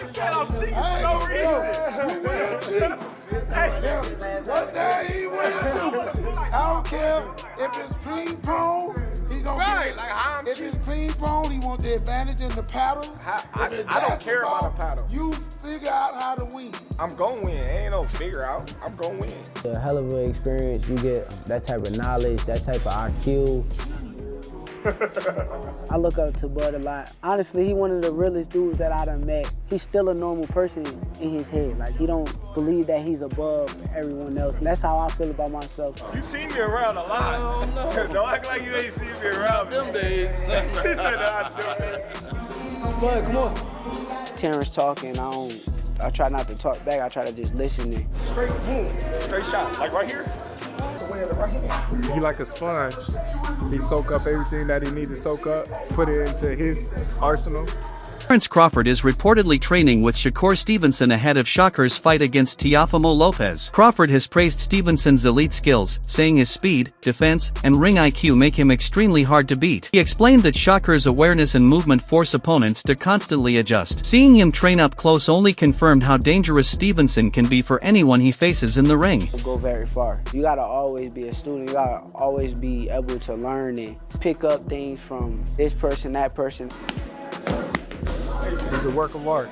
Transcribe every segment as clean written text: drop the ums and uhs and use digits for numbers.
You said I'm cheating for no reason. One day he will do. I don't care if it's ping pong, he gonna Right, get it. like how I'm If cheating. it's ping pong, he want the advantage in the paddle. I don't care about a paddle. You figure out how to win. I'm gonna win. Ain't no figure out. I'm gonna win. A hell of an experience. You get that type of knowledge, that type of IQ. I look up to Bud a lot. Honestly, he one of the realest dudes that I done met. He's still a normal person in his head. Like, he don't believe that he's above everyone else. That's how I feel about myself. You see me around a lot. Don't act like you ain't seen me around them days. He said that I do. Bud, come on. Terence talking, I try not to talk back. I try to just listen and Straight boom. Straight shot. Like right here. Right here. He like a sponge. He soak up everything that he need to soak up, put it into his arsenal. Terence Crawford is reportedly training with Shakur Stevenson ahead of Shakur's fight against Teofimo Lopez. Crawford has praised Stevenson's elite skills, saying his speed, defense, and ring IQ make him extremely hard to beat. He explained that Shakur's awareness and movement force opponents to constantly adjust. Seeing him train up close only confirmed how dangerous Stevenson can be for anyone he faces in the ring. go very far. You gotta always be a student. You gotta always be able to learn and pick up things from this person, that person. He's a work of art.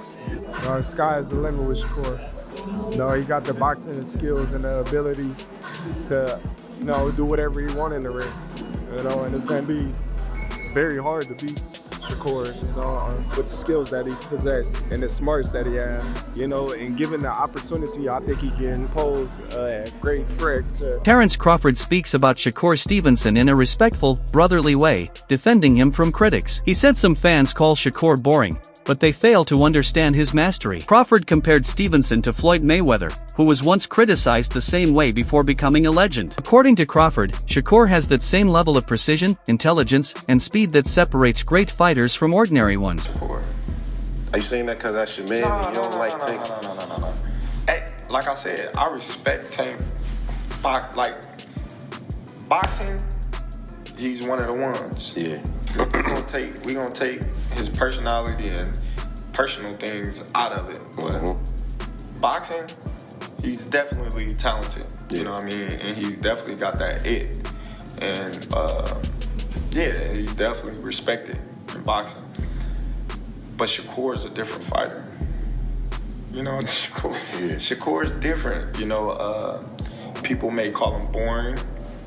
Sky is the limit with Shakur. He got the boxing skills and the ability to, do whatever he wants in the ring. And it's gonna be very hard to beat Shakur, with the skills that he possesses and the smarts that he has, and given the opportunity, I think he can pose a great threat to. Terence Crawford speaks about Shakur Stevenson in a respectful, brotherly way, defending him from critics. He said some fans call Shakur boring, but they fail to understand his mastery. Crawford compared Stevenson to Floyd Mayweather, who was once criticized the same way before becoming a legend. According to Crawford, Shakur has that same level of precision, intelligence, and speed that separates great fighters from ordinary ones. Are you saying that because that's your man and you don't like Tank? No. Hey, like I said, I respect Tank. Boxing, he's one of the ones. Yeah. we gonna take his personality and personal things out of it. But boxing, he's definitely talented. You know what I mean? And he's definitely got that it. And he's definitely respected in boxing. But Shakur is a different fighter. Shakur's different. People may call him boring.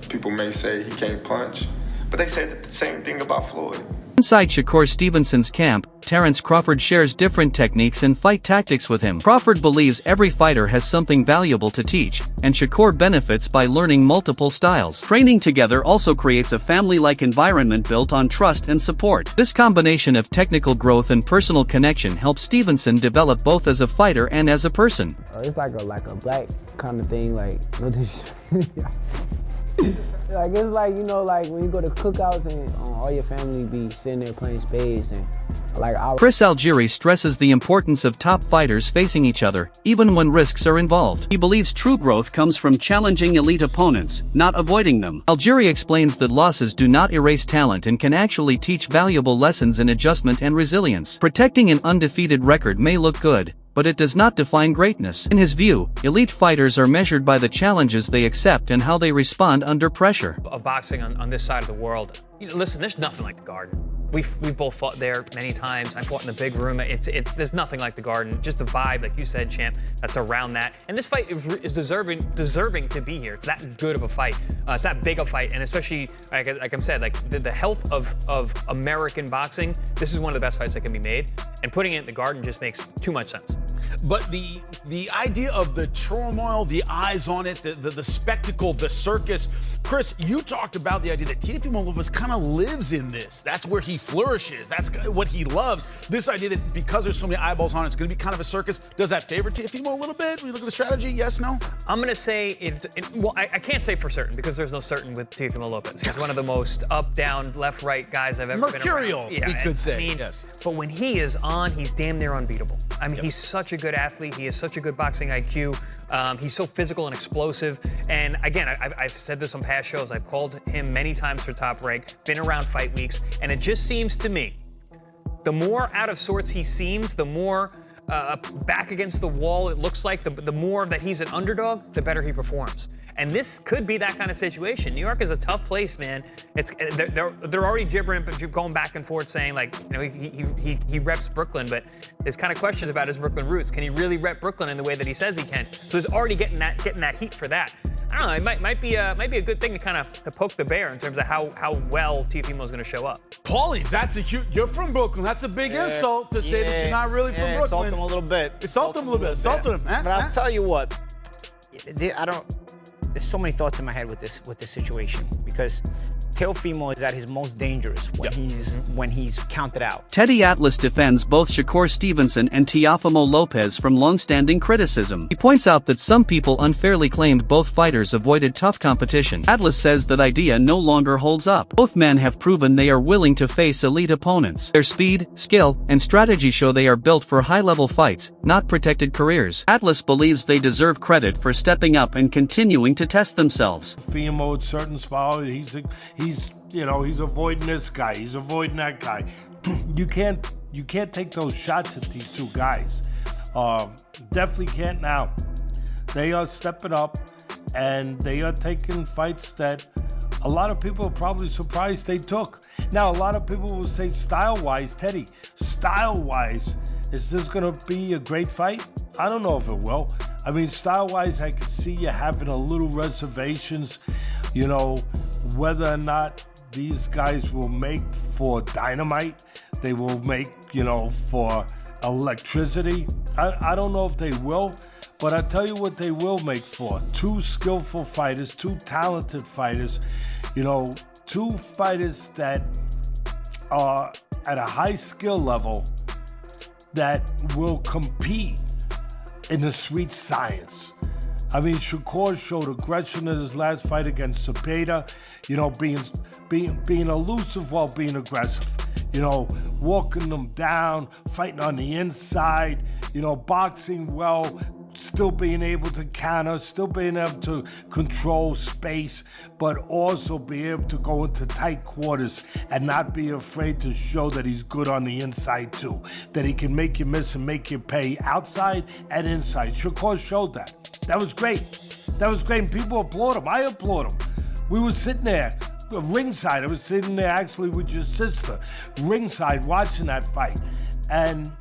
People may say he can't punch. But they said the same thing about Floyd. Inside Shakur Stevenson's camp, Terence Crawford shares different techniques and fight tactics with him. Crawford believes every fighter has something valuable to teach, and Shakur benefits by learning multiple styles. Training together also creates a family-like environment built on trust and support. This combination of technical growth and personal connection helps Stevenson develop both as a fighter and as a person. It's like a black kind of thing, no disrespect. It's like when you go to cookouts and all your family be sitting there playing spades and Chris Algieri stresses the importance of top fighters facing each other, even when risks are involved. He believes true growth comes from challenging elite opponents, not avoiding them. Algieri explains that losses do not erase talent and can actually teach valuable lessons in adjustment and resilience. Protecting an undefeated record may look good, but it does not define greatness. In his view, elite fighters are measured by the challenges they accept and how they respond under pressure. Of boxing on this side of the world, listen, there's nothing like the Garden. We've both fought there many times. I fought in the big room. There's nothing like the Garden. Just the vibe, like you said, champ, that's around that. And this fight is deserving to be here. It's that good of a fight. It's that big a fight, and especially like I said, the health of American boxing. This is one of the best fights that can be made, and putting it in the Garden just makes too much sense. But the idea of the turmoil, the eyes on it, the spectacle, the circus. Chris, you talked about the idea that Teofimo Lopez kind of lives in this. That's where he flourishes. That's what he loves. This idea that because there's so many eyeballs on it, it's going to be kind of a circus. Does that favor Teofimo a little bit when you look at the strategy? Yes, no? I'm going to say well, I can't say for certain because there's no certain with Teofimo Lopez. He's one of the most up, down, left, right guys I've ever Mercurial, been around. we could say. Yes. But when he is on, he's damn near unbeatable. He's such a good athlete. He has such a good boxing IQ. He's so physical and explosive. And again, I've said this on past shows. I've called him many times for Top Rank, been around fight weeks, and it just seems to me, the more out of sorts he seems, the more back against the wall, it looks like, the more that he's an underdog, the better he performs. And this could be that kind of situation. New York is a tough place, man. They're already gibbering, going back and forth, saying like, you know, he reps Brooklyn, but there's kind of questions about his Brooklyn roots. Can he really rep Brooklyn in the way that he says he can? So he's already getting that heat for that. I don't know. It might be a good thing to kind of to poke the bear in terms of how well Teofimo is going to show up. Paulie, that's a huge. You're from Brooklyn. That's a big insult to say that you're not really from Brooklyn. Insult him a little bit. Insult him a little bit. Insult him. But I'll tell you what. There's so many thoughts in my head with this situation because Teofimo is at his most dangerous when he's counted out. Teddy Atlas defends both Shakur Stevenson and Teofimo Lopez from long-standing criticism. He points out that some people unfairly claimed both fighters avoided tough competition. Atlas says that idea no longer holds up. Both men have proven they are willing to face elite opponents. Their speed, skill, and strategy show they are built for high-level fights, not protected careers. Atlas believes they deserve credit for stepping up and continuing to test themselves. Teofimo at certain spot, he's avoiding this guy, he's avoiding that guy. You can't take those shots at these two guys. Definitely can't now. They are stepping up and they are taking fights that a lot of people are probably surprised they took. Now, a lot of people will say style-wise, Teddy, style-wise, is this gonna be a great fight? I don't know if it will. I mean, style-wise, I could see you having a little reservations, you know, whether or not these guys will make for dynamite, they will make, you know, for electricity. I don't know if they will, but I tell you what they will make for. Two skillful fighters, two talented fighters, you know, two fighters that are at a high skill level that will compete in the sweet science. I mean, Shakur showed aggression in his last fight against Cepeda, you know, being elusive while being aggressive, you know, walking them down, fighting on the inside, you know, boxing well, still being able to counter, still being able to control space, but also be able to go into tight quarters and not be afraid to show that he's good on the inside too, that he can make you miss and make you pay outside and inside. Shakur showed that. That was great. That was great, and people applaud him. I applaud him. We were sitting there, ringside. I was sitting there actually with your sister, ringside, watching that fight, and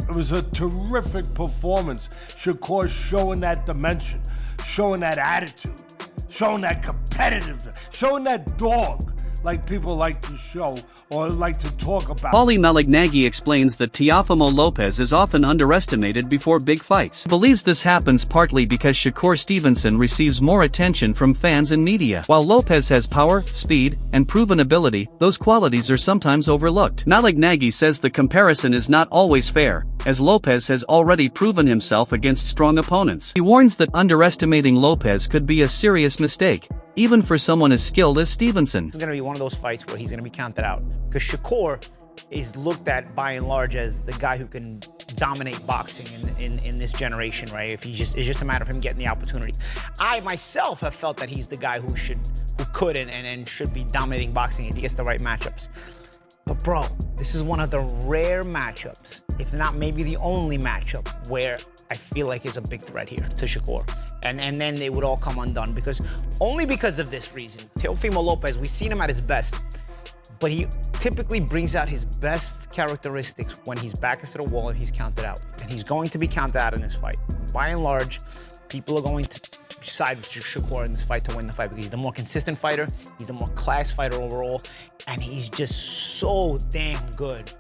it was a terrific performance. Shakur showing that dimension, showing that attitude, showing that competitiveness, showing that dog like people like to show or like to talk about. Paulie Malignaggi explains that Teofimo Lopez is often underestimated before big fights. He believes this happens partly because Shakur Stevenson receives more attention from fans and media. While Lopez has power, speed, and proven ability, those qualities are sometimes overlooked. Malignaggi says the comparison is not always fair, as Lopez has already proven himself against strong opponents. He warns that underestimating Lopez could be a serious mistake, even for someone as skilled as Stevenson. It's going to be one of those fights where he's going to be counted out. Because Shakur is looked at by and large as the guy who can dominate boxing in this generation, right? It's just a matter of him getting the opportunity. I myself have felt that he's the guy who could and should be dominating boxing if he gets the right matchups. But bro, this is one of the rare matchups, if not maybe the only matchup, where I feel like it's a big threat here to Shakur. And then they would all come undone only because of this reason. Teofimo Lopez, we've seen him at his best, but he typically brings out his best characteristics when he's back into the wall and he's counted out. And he's going to be counted out in this fight. By and large, people are going to side with Shakur in this fight to win the fight because he's the more consistent fighter, he's the more class fighter overall, and he's just so damn good.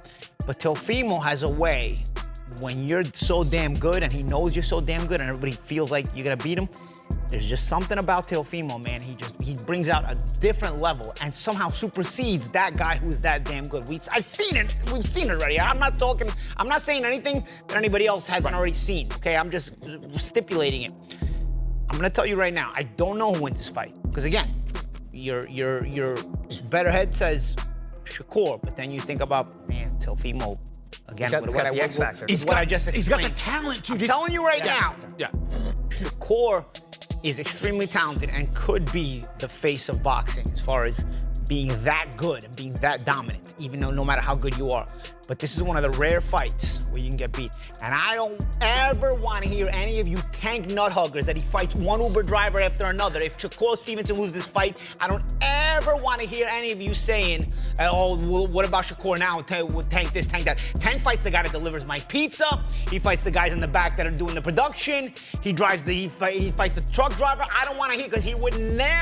But Teofimo has a way, when you're so damn good and he knows you're so damn good and everybody feels like you're gonna beat him, there's just something about Teofimo, man. He brings out a different level and somehow supersedes that guy who's that damn good. I've seen it. We've seen it already. I'm not saying anything that anybody else hasn't already seen, okay? I'm just stipulating it. I'm gonna tell you right now, I don't know who wins this fight. Because again, your better head says Shakur, but then you think about, man, Teofimo. Again, what I just explained. He's got the talent. I'm telling you right now. Yeah. Shakur is extremely talented and could be the face of boxing as far as being that good and being that dominant, even though no matter how good you are. But this is one of the rare fights where you can get beat. And I don't ever want to hear any of you tank nut huggers that he fights one Uber driver after another. If Shakur Stevenson loses this fight, I don't ever want to hear any of you saying, oh, well, what about Shakur now? Tank this, tank that. Tank fights the guy that delivers my pizza. He fights the guys in the back that are doing the production. He fights the truck driver. I don't want to hear, because he would never